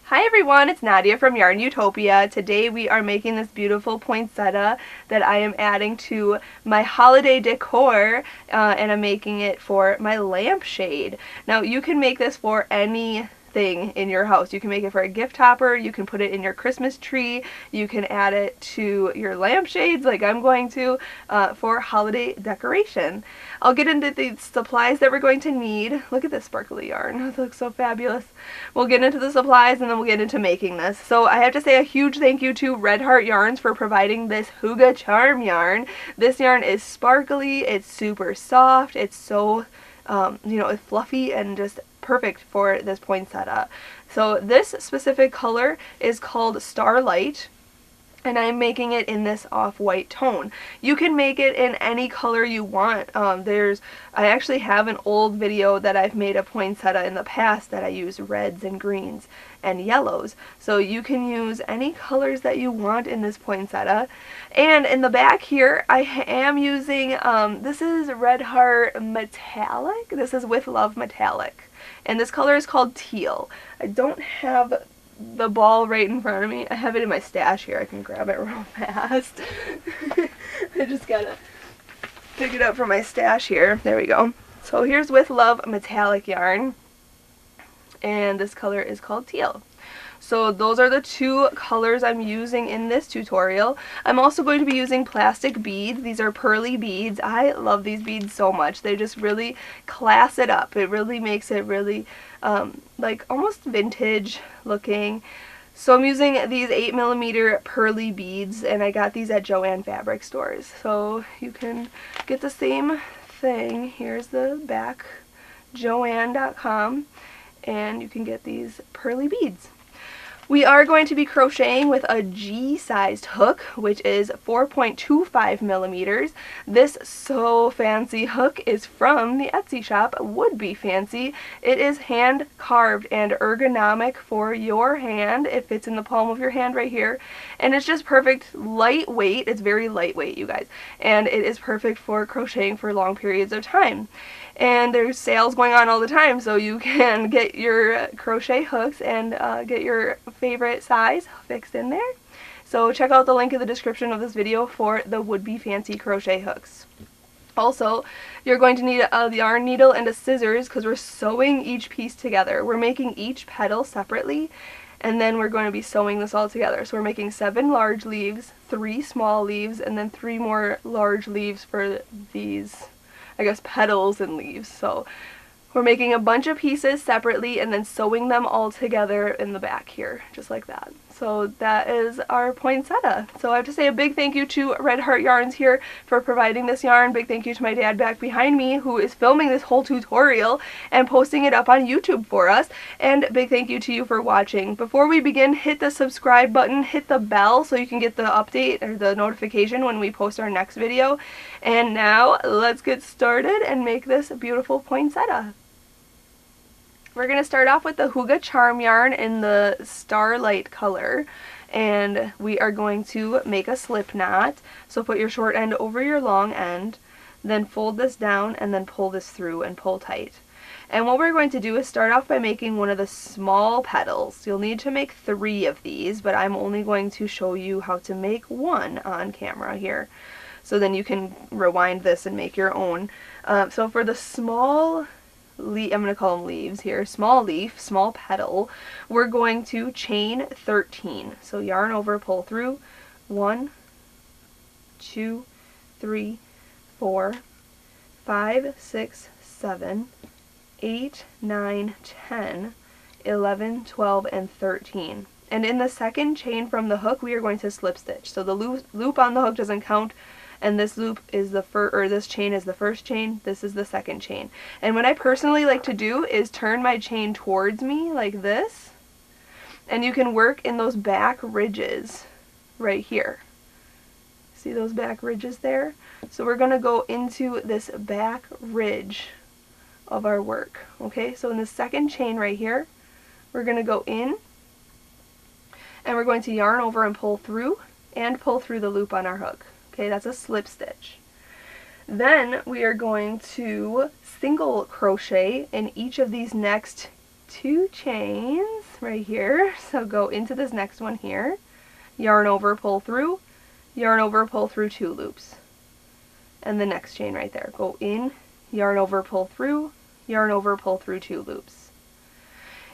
Hi everyone, it's Nadia from YARNutopia. Today we are making this beautiful poinsettia that I am adding to my holiday decor, and I'm making it for my lampshade. Now you can make this for anything in your house. You can make it for a gift topper, you can put it in your Christmas tree, you can add it to your lampshades like I'm going to, for holiday decoration. I'll get into the supplies that we're going to need. Look at this sparkly yarn. It looks so fabulous. We'll get into the supplies and then we'll get into making this. So I have to say a huge thank you to Red Heart Yarns for providing this Hygge Charm yarn. This yarn is sparkly, it's super soft, it's so it's fluffy and just perfect for this poinsettia. So this specific color is called Starlight, and I'm making it in this off-white tone. You can make it in any color you want. I actually have an old video that I've made a poinsettia in the past that I use reds and greens and yellows. So you can use any colors that you want in this poinsettia. And in the back here, I am using, this is Red Heart Metallic. This is With Love Metallic. And this color is called Teal. I don't have the ball right in front of me. I have it in my stash here. I can grab it real fast. I just gotta pick it up from my stash here. There we go. So here's With Love Metallic yarn, and this color is called Teal. So those are the two colors I'm using in this tutorial. I'm also going to be using plastic beads. These are pearly beads. I love these beads so much. They just really class it up. It really makes it really like almost vintage looking. So I'm using these 8mm pearly beads, and I got these at Joann fabric stores. So you can get the same thing. Here's the back, joann.com, and you can get these pearly beads. We are going to be crocheting with a G-sized hook, which is 4.25mm. This so fancy hook is from the Etsy shop, Would Be Fancy. It is hand carved and ergonomic for your hand. It fits in the palm of your hand right here, and it's just perfect, lightweight. It's very lightweight, you guys, and it is perfect for crocheting for long periods of time. And there's sales going on all the time, so you can get your crochet hooks and get your favorite size fixed in there. So check out the link in the description of this video for the Would Be Fancy crochet hooks. Also, you're going to need a yarn needle and a scissors because we're sewing each piece together. We're making each petal separately, and then we're going to be sewing this all together. So we're making 7 large leaves, 3 small leaves, and then 3 more large leaves for these, I guess, petals and leaves. So we're making a bunch of pieces separately and then sewing them all together in the back here, just like that. So that is our poinsettia. So I have to say a big thank you to Red Heart Yarns here for providing this yarn. Big thank you to my dad back behind me who is filming this whole tutorial and posting it up on YouTube for us. And big thank you to you for watching. Before we begin, hit the subscribe button, hit the bell so you can get the update or the notification when we post our next video. And now let's get started and make this beautiful poinsettia. We're going to start off with the Hygge Charm yarn in the Starlight color, and we are going to make a slip knot. So put your short end over your long end, then fold this down and then pull this through and pull tight. And what we're going to do is start off by making one of the small petals. You'll need to make 3 of these, but I'm only going to show you how to make 1 on camera here. So then you can rewind this and make your own. So for the small I'm going to call them leaves here, small leaf, small petal, we're going to chain 13. So yarn over, pull through, 1, 2, 3, 4, 5, 6, 7, 8, 9, 10, 11, 12, and 13. And in the second chain from the hook, we are going to slip stitch. So the loop on the hook doesn't count, and this loop is this chain is the first chain, this is the second chain. And what I personally like to do is turn my chain towards me like this, and you can work in those back ridges right here. See those back ridges there? So we're going to go into this back ridge of our work. Okay, so in the second chain right here, we're going to go in, and we're going to yarn over and pull through the loop on our hook. Okay, that's a slip stitch. Then we are going to single crochet in each of these next 2 chains right here. So go into this next one here, yarn over, pull through, yarn over, pull through 2 loops. And the next chain right there. Go in, yarn over, pull through, yarn over, pull through 2 loops.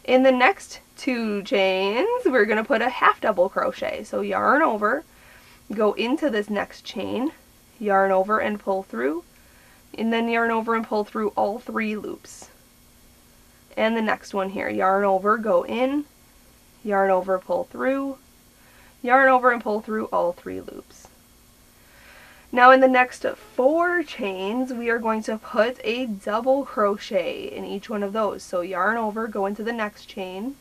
In the next 2 chains, we're going to put a half double crochet. So yarn over, go into this next chain, yarn over and pull through, and then yarn over and pull through all 3 loops. And the next one here, yarn over, go in, yarn over, pull through, yarn over and pull through all 3 loops. Now in the next 4 chains, we are going to put a double crochet in each one of those. So yarn over, go into the next chain,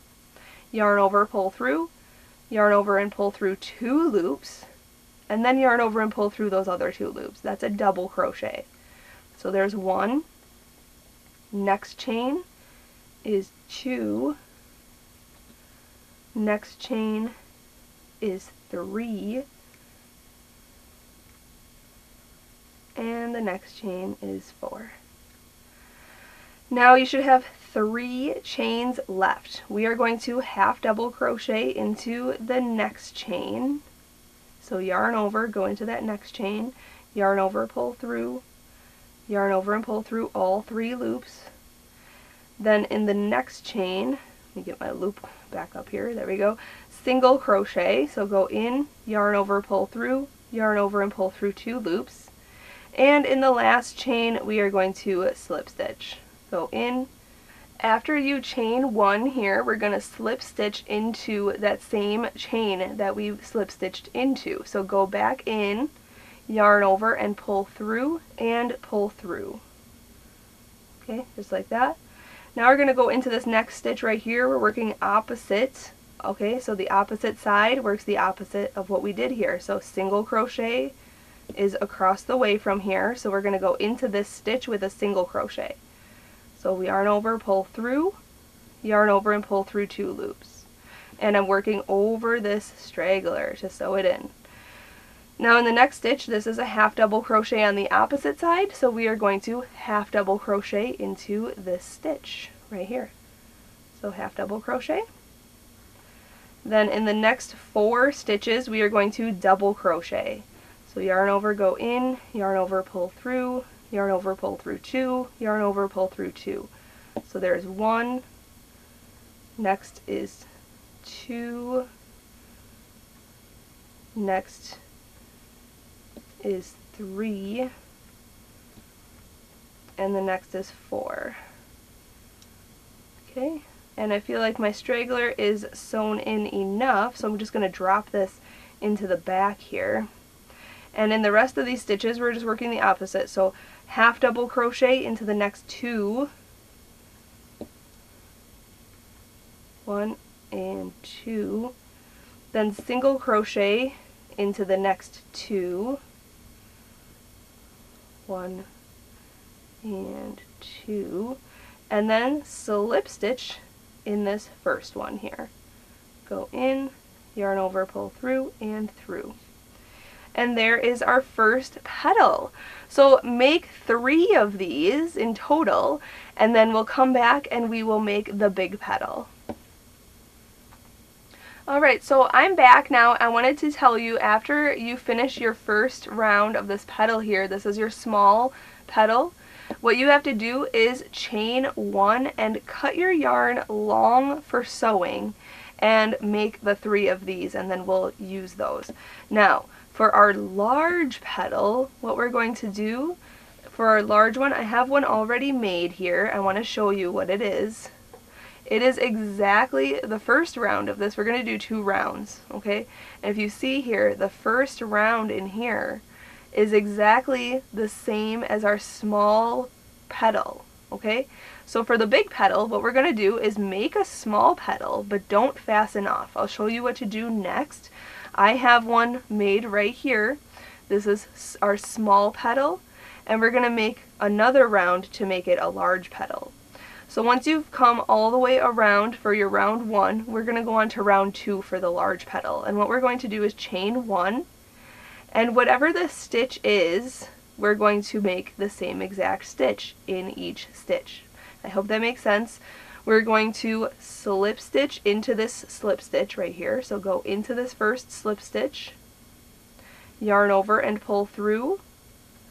yarn over, pull through, yarn over and pull through 2 loops, and then yarn over and pull through those other 2 loops. That's a double crochet. So there's 1, next chain is 2, next chain is 3, and the next chain is 4. Now you should have 3 chains left. We are going to half double crochet into the next chain. So yarn over, go into that next chain, yarn over, pull through, yarn over and pull through all 3 loops. Then in the next chain, let me get my loop back up here, there we go, single crochet. So go in, yarn over, pull through, yarn over and pull through 2 loops. And in the last chain, we are going to slip stitch. Go in. After you chain 1 here, we're going to slip stitch into that same chain that we slip stitched into. So go back in, yarn over and pull through and pull through. Okay, just like that. Now we're going to go into this next stitch right here. We're working opposite. Okay, so the opposite side works the opposite of what we did here. So single crochet is across the way from here, so we're going to go into this stitch with a single crochet. So we yarn over, pull through, yarn over and pull through 2 loops. And I'm working over this straggler to sew it in. Now in the next stitch, this is a half double crochet on the opposite side, so we are going to half double crochet into this stitch right here. So half double crochet. Then in the next 4 stitches, we are going to double crochet. So yarn over, go in, yarn over, pull through, yarn over, pull through 2, yarn over, pull through 2. So there's 1, next is 2, next is 3, and the next is 4. Okay, and I feel like my straggler is sewn in enough, so I'm just going to drop this into the back here. And in the rest of these stitches, we're just working the opposite. So half double crochet into the next 2. 1 and 2. Then single crochet into the next 2. 1 and 2. And then slip stitch in this first one here. Go in, yarn over, pull through, and through. And there is our first petal. So make 3 of these in total, and then we'll come back and we will make the big petal. Alright, so I'm back now. I wanted to tell you, after you finish your first round of this petal here, this is your small petal, what you have to do is chain 1 and cut your yarn long for sewing and make the 3 of these, and then we'll use those. Now, for our large petal, what we're going to do, for our large one, I have one already made here. I want to show you what it is. It is exactly the first round of this. We're going to do 2 rounds, okay? And if you see here, the first round in here is exactly the same as our small petal, okay? So for the big petal, what we're going to do is make a small petal, but don't fasten off. I'll show you what to do next. I have one made right here. This is our small petal, and we're going to make another round to make it a large petal. So once you've come all the way around for your round 1, we're going to go on to round 2 for the large petal. And what we're going to do is chain 1, and whatever the stitch is, we're going to make the same exact stitch in each stitch. I hope that makes sense. we're going to slip stitch into this slip stitch right here. So go into this first slip stitch, yarn over and pull through.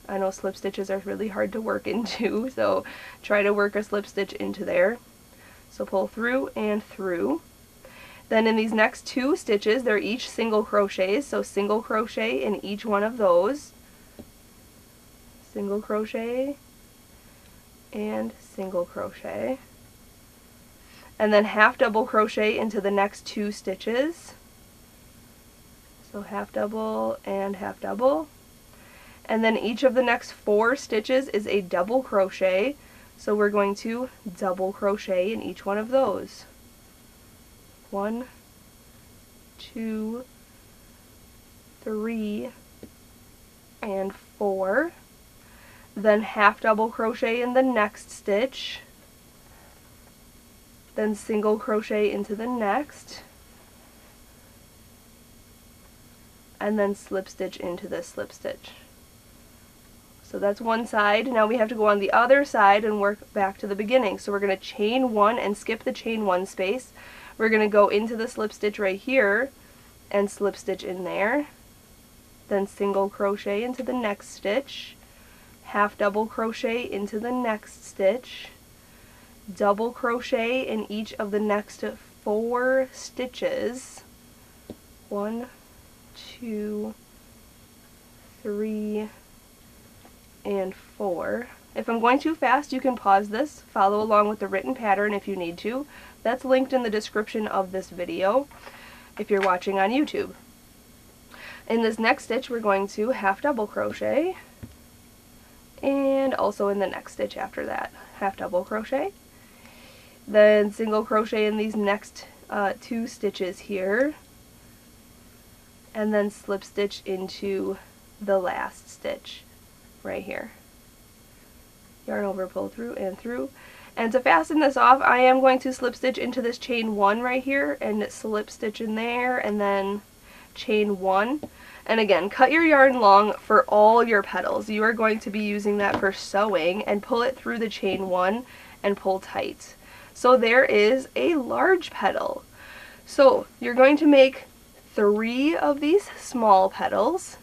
I know slip stitches are really hard to work into, so try to work a slip stitch into there. So pull through and through. Then in these next 2 stitches, they're each single crochets, so single crochet in each one of those. Single crochet and single crochet. And then half double crochet into the next 2 stitches. So half double and half double. And then each of the next 4 stitches is a double crochet, so we're going to double crochet in each one of those. 1, 2, 3, and 4. Then half double crochet in the next stitch, then single crochet into the next, and then slip stitch into this slip stitch. So that's one side. Now we have to go on the other side and work back to the beginning. So we're going to chain 1 and skip the chain 1 space. We're going to go into the slip stitch right here and slip stitch in there, then single crochet into the next stitch, half double crochet into the next stitch, double crochet in each of the next 4 stitches. 1, 2, 3, and 4. If I'm going too fast, you can pause this, follow along with the written pattern if you need to. That's linked in the description of this video if you're watching on YouTube. In this next stitch, we're going to half double crochet, and also in the next stitch after that, half double crochet. Then single crochet in these next 2 stitches here, and then slip stitch into the last stitch right here. Yarn over, pull through and through. And to fasten this off, I am going to slip stitch into this chain 1 right here and slip stitch in there and then chain 1. And again, cut your yarn long for all your petals. You are going to be using that for sewing, and pull it through the chain 1 and pull tight. So there is a large petal. So you're going to make 3 of these small petals.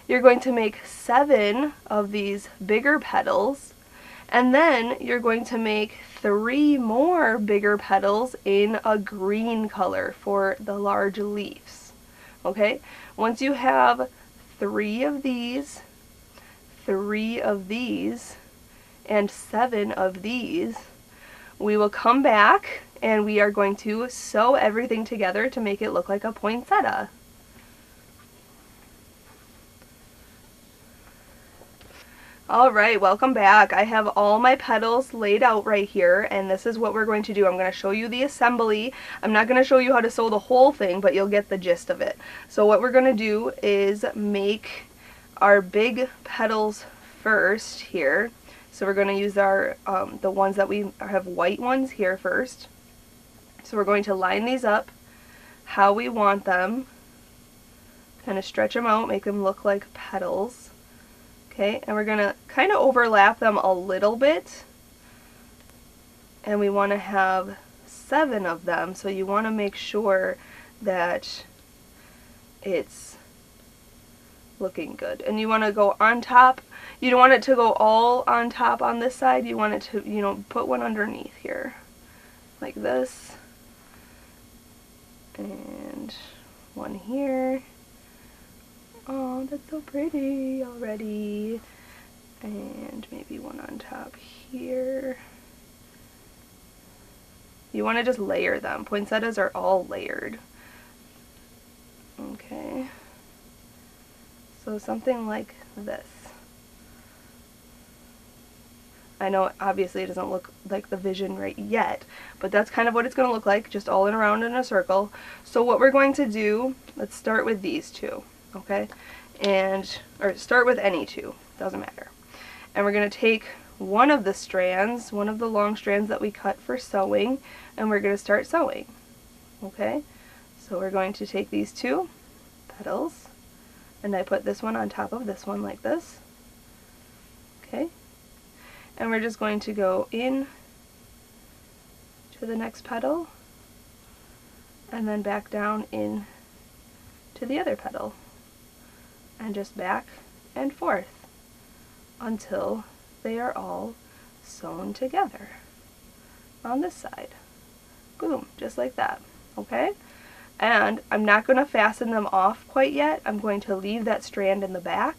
You're going to make 7 of these bigger petals, and then you're going to make 3 more bigger petals in a green color for the large leaves. Okay? Once you have 3 of these, 3 of these, and 7 of these, we will come back and we are going to sew everything together to make it look like a poinsettia. Alright, welcome back. I have all my petals laid out right here, and this is what we're going to do. I'm going to show you the assembly. I'm not going to show you how to sew the whole thing, but you'll get the gist of it. So what we're going to do is make our big petals first here. So we're going to use our the ones that we have white ones here first. So we're going to line these up how we want them. Kind of stretch them out, make them look like petals. Okay, and we're going to kind of overlap them a little bit, and we want to have 7 of them, so you want to make sure that it's looking good. And you want to go on top. You don't want it to go all on top on this side. You want it to, you know, put one underneath here, like this, and one here. Oh, that's so pretty already. And maybe one on top here. You want to just layer them. Poinsettias are all layered. Okay. So something like this. I know obviously it doesn't look like the vision right yet, but that's kind of what it's going to look like, just all in around in a circle. So what we're going to do, let's start with these 2. Okay, or start with any 2, doesn't matter. And we're going to take one of the strands, one of the long strands that we cut for sewing, and we're going to start sewing. Okay, so we're going to take these 2 petals, and I put this one on top of this one like this. Okay, and we're just going to go in to the next petal, and then back down in to the other petal, and just back and forth until they are all sewn together on this side. Boom, just like that, okay? And I'm not going to fasten them off quite yet. I'm going to leave that strand in the back.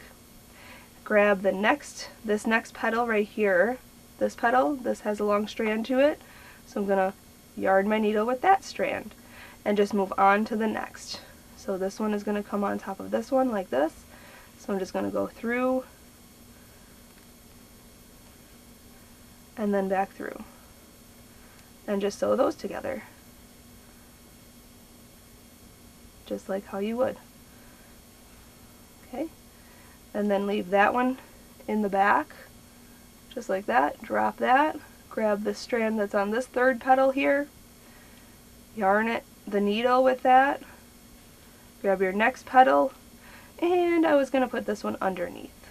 Grab this next petal right here. This petal, this has a long strand to it, so I'm going to yarn my needle with that strand and just move on to the next. So this one is going to come on top of this one like this. So I'm just going to go through and then back through and just sew those together, just like how you would. Okay, and then leave that one in the back, just like that. Drop that, grab the strand that's on this third petal here, yarn the needle with that, grab your next petal, and I was going to put this one underneath.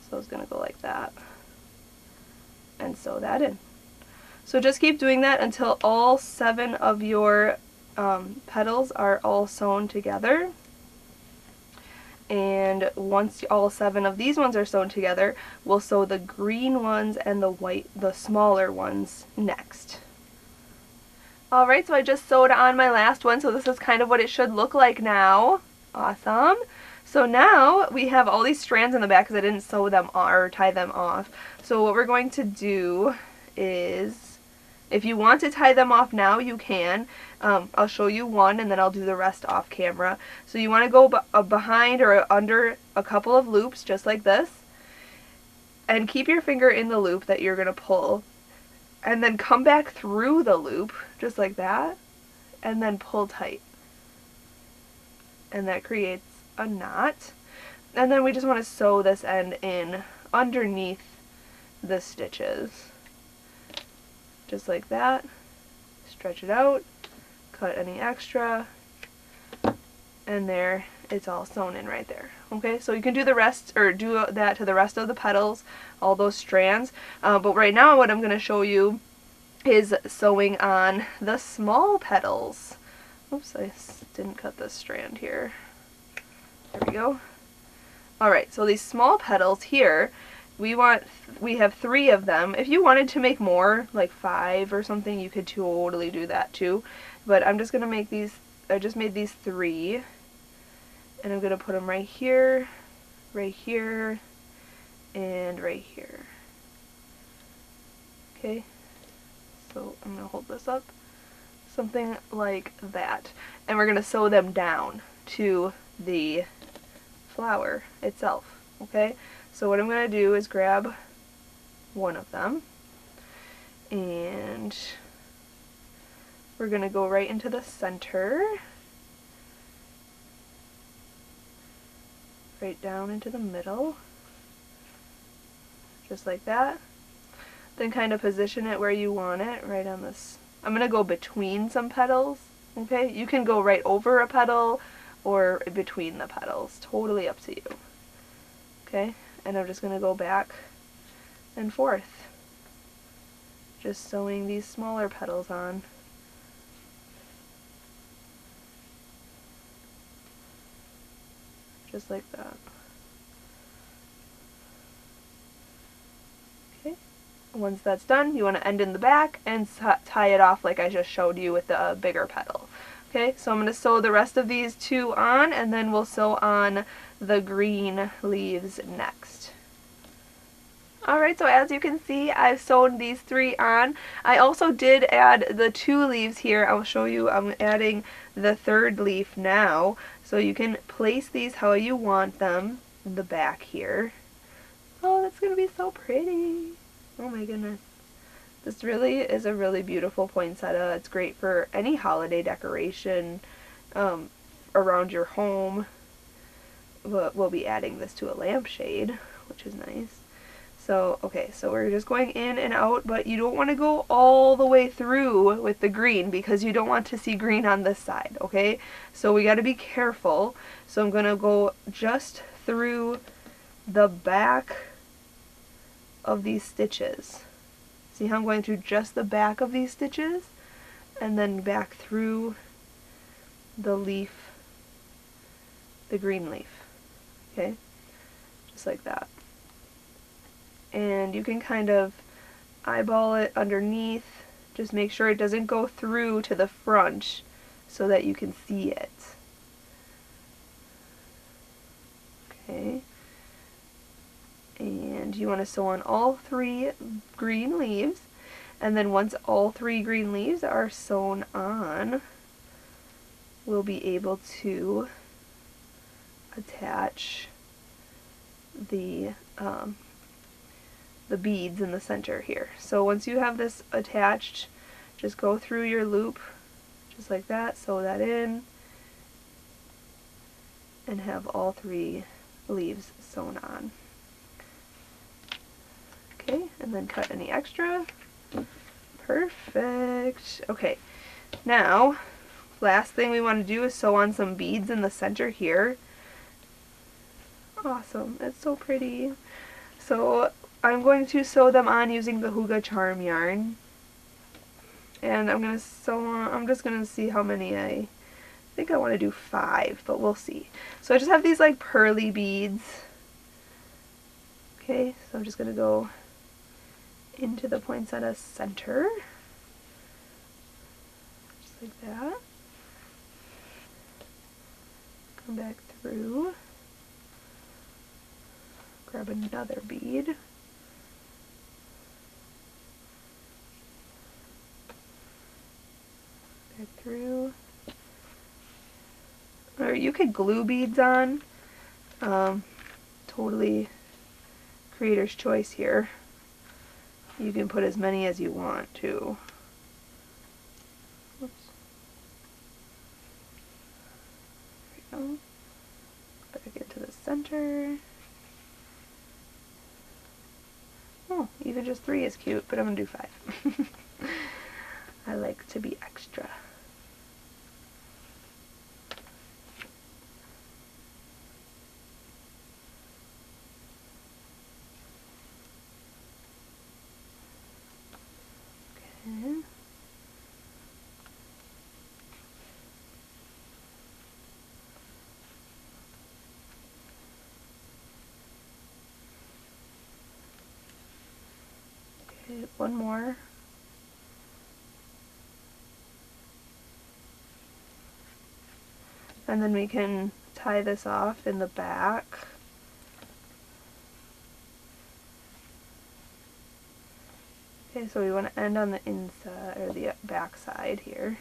So I was going to go like that and sew that in. So just keep doing that until all 7 of your petals are all sewn together. And once all 7 of these ones are sewn together, we'll sew the green ones and the smaller ones next. Alright, so I just sewed on my last one, so this is kind of what it should look like now. Awesome. So now we have all these strands in the back because I didn't sew them or tie them off. So what we're going to do is, if you want to tie them off now, you can. I'll show you one and then I'll do the rest off camera. So you want to go behind or under a couple of loops just like this, and keep your finger in the loop that you're going to pull, and then come back through the loop just like that, and then pull tight. And that creates a knot. And then we just want to sew this end in underneath the stitches. Just like that. Stretch it out, cut any extra, and there, it's all sewn in right there. Okay, so you can do the rest, or do that to the rest of the petals, all those strands, but right now what I'm going to show you is sewing on the small petals. Oops, I didn't cut this strand here. There we go. Alright, so these small petals here, we have 3 of them. If you wanted to make more, like 5 or something, you could totally do that too. But I'm just going to make these, I just made these 3. And I'm going to put them right here, and right here. Okay, so I'm going to hold this up. Something like that. And we're going to sew them down to the flower itself. Okay, so what I'm going to do is grab one of them, and we're going to go right into the center, right down into the middle, just like that. Then kind of position it where you want it, right on this. I'm going to go between some petals, okay? You can go right over a petal or between the petals, totally up to you. Okay, and I'm just going to go back and forth, just sewing these smaller petals on. Just like that. Okay, once that's done, you want to end in the back and tie it off like I just showed you with the bigger petal. Okay, so I'm going to sew the rest of these 2 on, and then we'll sew on the green leaves next. Alright, so as you can see, I've sewn these 3 on. I also did add the 2 leaves here. I'll show you, I'm adding the 3rd leaf now. So you can place these how you want them in the back here. Oh, that's going to be so pretty. Oh my goodness. This really is a really beautiful poinsettia. It's great for any holiday decoration around your home. We'll be adding this to a lampshade, which is nice. So, okay, so we're just going in and out, but you don't want to go all the way through with the green because you don't want to see green on this side, okay? So we got to be careful. So I'm going to go just through the back of these stitches. See how I'm going through just the back of these stitches and then back through the leaf, the green leaf, okay? Just like that. And you can kind of eyeball it underneath. Just make sure it doesn't go through to the front so that you can see it. Okay. And you want to sew on all 3 green leaves, and then once all 3 green leaves are sewn on, we'll be able to attach the beads in the center here. So once you have this attached, just go through your loop just like that, sew that in, and have all 3 leaves sewn on. Okay, and then cut any extra. Perfect. Okay, now last thing we want to do is sew on some beads in the center here. Awesome, it's so pretty. So I'm going to sew them on using the Huga Charm yarn, and I'm gonna sew on. I'm just gonna see how many I think I want to do 5, but we'll see. So I just have these like pearly beads. Okay, so I'm just gonna go into the poinsettia center, just like that. Come back through, grab another bead, back through, or you could glue beads on, totally creator's choice here. You can put as many as you want to. Oops. There we go. Back into the center. Oh, even just 3 is cute, but I'm gonna do 5. I like to be extra. Okay. Okay, one more. And then we can tie this off in the back. Okay, so we want to end on the inside, or the back side here.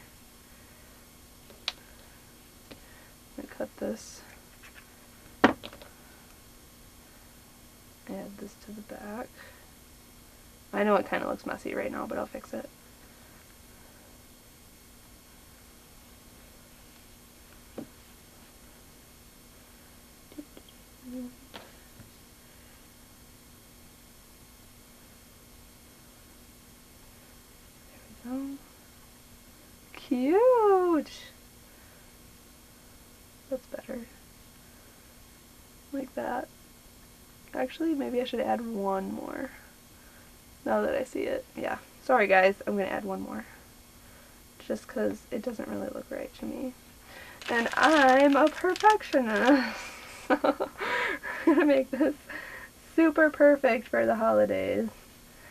I'm going to cut this, add this to the back. I know it kind of looks messy right now, but I'll fix it. Cute! That's better. Like that. Actually, maybe I should add one more. Now that I see it. Yeah. Sorry guys, I'm going to add one more. Just because it doesn't really look right to me. And I'm a perfectionist. So I'm going to make this super perfect for the holidays.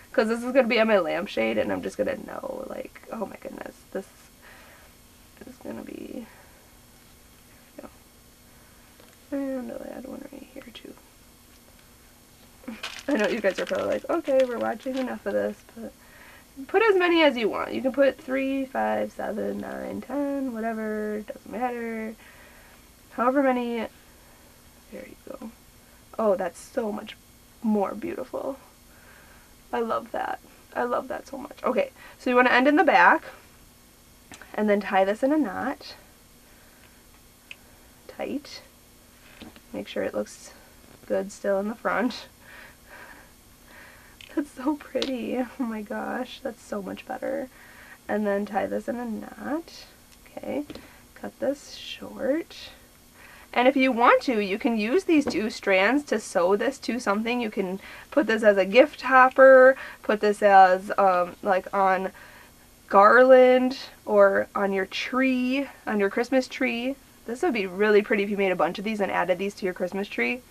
Because this is going to be on my lampshade, and I'm just going to know, like, oh my goodness, this is going to be, there we go. And I'll add one right here, too. I know you guys are probably like, okay, we're watching enough of this, but put as many as you want. You can put 3, 5, 7, 9, 10, whatever, doesn't matter. However many, there you go. Oh, that's so much more beautiful. I love that. I love that so much. Okay, so you want to end in the back, and then tie this in a knot, tight. Make sure it looks good still in the front. That's so pretty. Oh my gosh, that's so much better. And then tie this in a knot. Okay, cut this short. And if you want to, you can use these 2 strands to sew this to something. You can put this as a gift topper, put this as like on garland or on your tree, on your Christmas tree. This would be really pretty if you made a bunch of these and added these to your Christmas tree.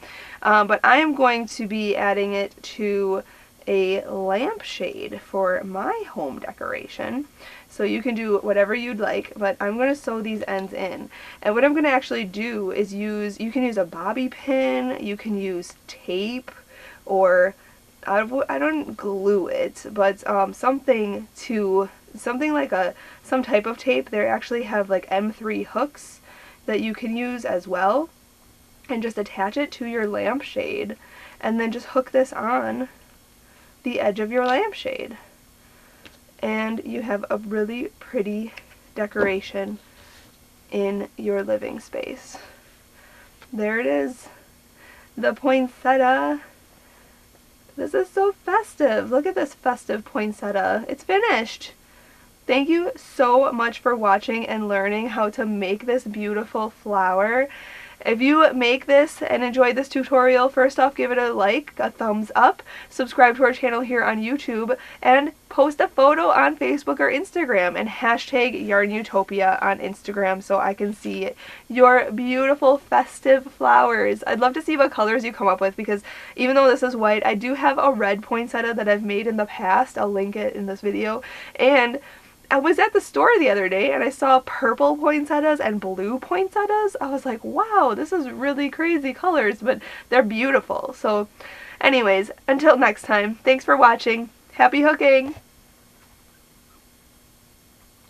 But I am going to be adding it to a lampshade for my home decoration. So you can do whatever you'd like, but I'm going to sew these ends in. And what I'm going to actually do is you can use a bobby pin, you can use tape, or I don't glue it, but something like some type of tape. They actually have like M3 hooks that you can use as well, and just attach it to your lampshade and then just hook this on the edge of your lampshade, and you have a really pretty decoration in your living space. There it is, the poinsettia. This is so festive. Look at this festive poinsettia. It's finished. Thank you so much for watching and learning how to make this beautiful flower. If you make this and enjoyed this tutorial, first off, give it a like, a thumbs up, subscribe to our channel here on YouTube, and post a photo on Facebook or Instagram, and hashtag YARNutopia on Instagram so I can see your beautiful festive flowers. I'd love to see what colors you come up with, because even though this is white, I do have a red poinsettia that I've made in the past. I'll link it in this video. And I was at the store the other day and I saw purple poinsettias and blue poinsettias. I was like, wow, this is really crazy colors, but they're beautiful. So anyways, until next time, thanks for watching. Happy hooking!